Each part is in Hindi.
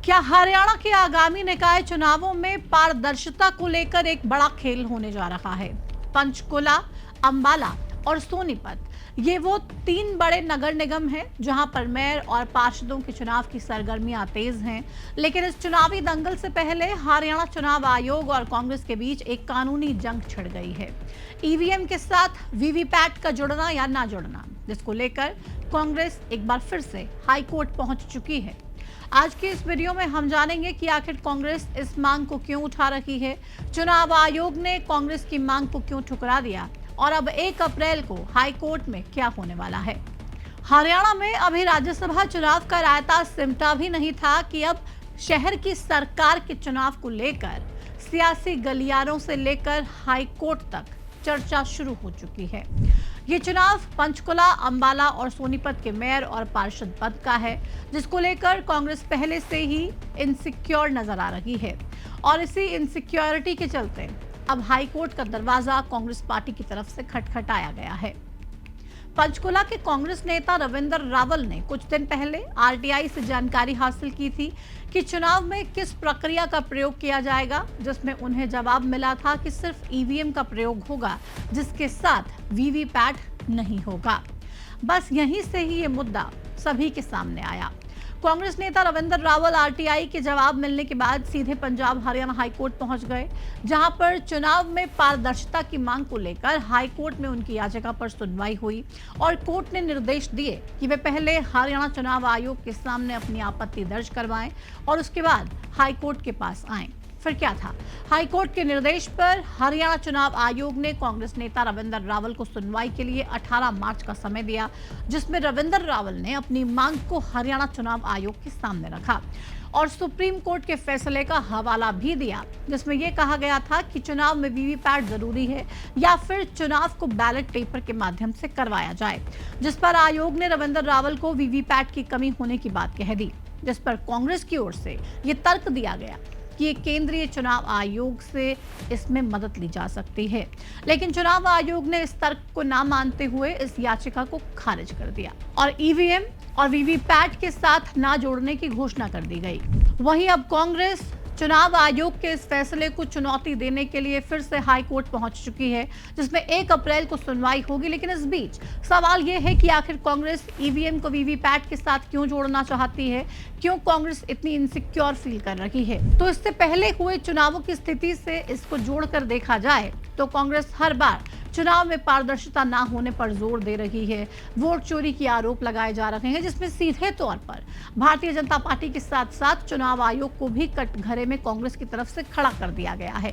क्या हरियाणा के आगामी निकाय चुनावों में पारदर्शिता को लेकर एक बड़ा खेल होने जा रहा है। पंचकुला, अंबाला और सोनीपत ये वो तीन बड़े नगर निगम हैं जहां पर मेयर और पार्षदों के चुनाव की सरगर्मियां तेज हैं। लेकिन इस चुनावी दंगल से पहले हरियाणा चुनाव आयोग और कांग्रेस के बीच एक कानूनी जंग छिड़ गई है। ईवीएम के साथ वीवीपैट का जुड़ना या ना जुड़ना, जिसको लेकर कांग्रेस एक बार फिर से हाईकोर्ट पहुंच चुकी है। आज के इस वीडियो में हम जानेंगे कि आखिर कांग्रेस इस मांग को क्यों उठा रही है, चुनाव आयोग ने कांग्रेस की मांग को क्यों ठुकरा दिया और अब 1 अप्रैल को हाई कोर्ट में क्या होने वाला है। हरियाणा में अभी राज्यसभा चुनाव का रायता सिमटा भी नहीं था कि अब शहर की सरकार के चुनाव को लेकर सियासी गलियारों से लेकर हाई कोर्ट तक चर्चा शुरू हो चुकी है। ये चुनाव पंचकुला, अंबाला और सोनीपत के मेयर और पार्षद पद का है, जिसको लेकर कांग्रेस पहले से ही इनसिक्योर नजर आ रही है और इसी इनसिक्योरिटी के चलते अब हाईकोर्ट का दरवाजा कांग्रेस पार्टी की तरफ से खटखटाया गया है। पंचकुला के कांग्रेस नेता रविंद्र रावल ने कुछ दिन पहले आरटीआई से जानकारी हासिल की थी कि चुनाव में किस प्रक्रिया का प्रयोग किया जाएगा, जिसमें उन्हें जवाब मिला था कि सिर्फ ईवीएम का प्रयोग होगा, जिसके साथ वीवीपैट नहीं होगा। बस यहीं से ही ये मुद्दा सभी के सामने आया। कांग्रेस नेता रविंद्र रावल आरटीआई के जवाब मिलने के बाद सीधे पंजाब हरियाणा हाईकोर्ट पहुंच गए, जहां पर चुनाव में पारदर्शिता की मांग को लेकर हाईकोर्ट में उनकी याचिका पर सुनवाई हुई और कोर्ट ने निर्देश दिए कि वे पहले हरियाणा चुनाव आयोग के सामने अपनी आपत्ति दर्ज करवाएं और उसके बाद हाईकोर्ट के पास आएं। फिर क्या था, हाईकोर्ट के निर्देश पर हरियाणा चुनाव आयोग ने कांग्रेस नेता रविंद्र रावल को सुनवाई के लिए 18 मार्च का समय दिया, जिसमें रविंद्र रावल ने अपनी मांग को हरियाणा चुनाव आयोग के सामने रखा और सुप्रीम कोर्ट के फैसले का हवाला भी दिया, जिसमें यह कहा गया था कि चुनाव में वीवीपैट जरूरी है या फिर चुनाव को बैलेट पेपर के माध्यम से करवाया जाए, जिस पर आयोग ने रविंद्र रावल को वीवीपैट की कमी होने की बात कह दी, जिस पर कांग्रेस की ओर से यह तर्क दिया गया कि केंद्रीय चुनाव आयोग से इसमें मदद ली जा सकती है। लेकिन चुनाव आयोग ने इस तर्क को ना मानते हुए इस याचिका को खारिज कर दिया और ईवीएम और वीवीपैट के साथ ना जोड़ने की घोषणा कर दी गई। वहीं अब कांग्रेस चुनाव आयोग के इस फैसले को चुनौती देने के लिए फिर से हाई कोर्ट पहुंच चुकी है, जिसमें 1 अप्रैल को सुनवाई होगी। लेकिन इस बीच सवाल यह है कि आखिर कांग्रेस ईवीएम को वीवीपैट के साथ क्यों जोड़ना चाहती है, क्यों कांग्रेस इतनी इनसिक्योर फील कर रही है। तो इससे पहले हुए चुनावों की स्थिति से इसको जोड़कर देखा जाए तो कांग्रेस हर बार चुनाव में पारदर्शिता ना होने पर जोर दे रही है। वोट चोरी के आरोप लगाए जा रहे हैं, जिसमें सीधे तौर पर भारतीय जनता पार्टी के साथ साथ चुनाव आयोग को भी कटघरे में कांग्रेस की तरफ से खड़ा कर दिया गया है।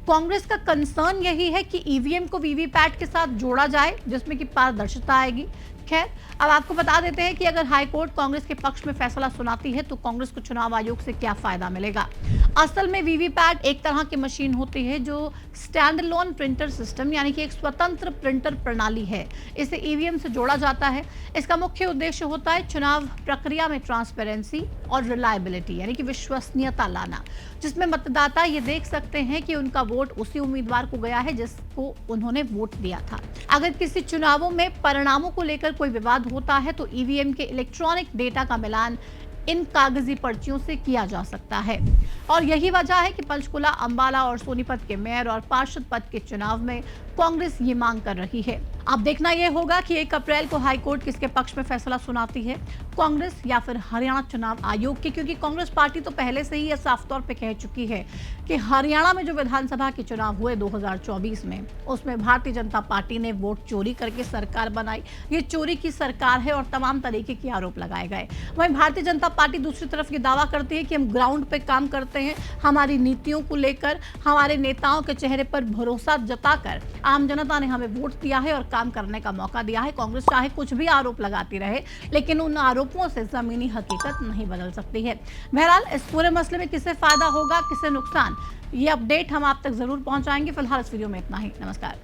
कांग्रेस का कंसर्न यही है कि ईवीएम को वीवीपैट के साथ जोड़ा जाए, जिसमें कि पारदर्शिता आएगी। खैर, अब आपको बता देते हैं कि अगर हाईकोर्ट कांग्रेस के पक्ष में फैसला सुनाती है तो कांग्रेस को चुनाव आयोग से क्या फायदा मिलेगा। असल में वीवीपैट एक तरह की मशीन होती है जो स्टैंड अलोन प्रिंटर सिस्टम यानी कि एक स्वतंत्र प्रिंटर प्रणाली है। इसे ईवीएम से जोड़ा जाता है। इसका मुख्य उद्देश्य होता है चुनाव प्रक्रिया में ट्रांसपेरेंसी और रिलायबिलिटी यानी कि विश्वसनीयता लाना, जिसमें मतदाता ये देख सकते हैं कि उनका वोट उसी उम्मीदवार को गया है जिसको उन्होंने वोट दिया था। अगर किसी चुनावों में परिणामों को लेकर कोई विवाद होता है तो ईवीएम के इलेक्ट्रॉनिक डेटा का मिलान इन कागजी पर्चियों से किया जा सकता है और यही वजह है कि पंचकुला, अंबाला और सोनीपत के मेयर और पार्षद पद के चुनाव में कांग्रेस ये मांग कर रही है। अब देखना यह होगा कि 1 अप्रैल को हाईकोर्ट किसके पक्ष में फैसला सुनाती है, कांग्रेस या फिर हरियाणा चुनाव आयोग की, क्योंकि कांग्रेस पार्टी तो पहले से ही यह साफ तौर पे कह चुकी है कि हरियाणा में जो विधानसभा के चुनाव हुए 2024 में, उसमें भारतीय जनता पार्टी ने वोट चोरी करके सरकार बनाई। ये चोरी की सरकार है और तमाम तरीके के आरोप लगाए गए। वहीं भारतीय जनता पार्टी दूसरी तरफ ये दावा करती है कि हम ग्राउंड पे काम करते हैं, हमारी नीतियों को लेकर हमारे नेताओं के चेहरे पर भरोसा जताकर आम जनता ने हमें वोट दिया है और काम करने का मौका दिया है। कांग्रेस चाहे कुछ भी आरोप लगाती रहे, लेकिन उन आरोपों से जमीनी हकीकत नहीं बदल सकती है। बहरहाल इस पूरे मसले में किसे फायदा होगा, किसे नुकसान, ये अपडेट हम आप तक जरूर पहुंचाएंगे। फिलहाल इस वीडियो में इतना ही। नमस्कार।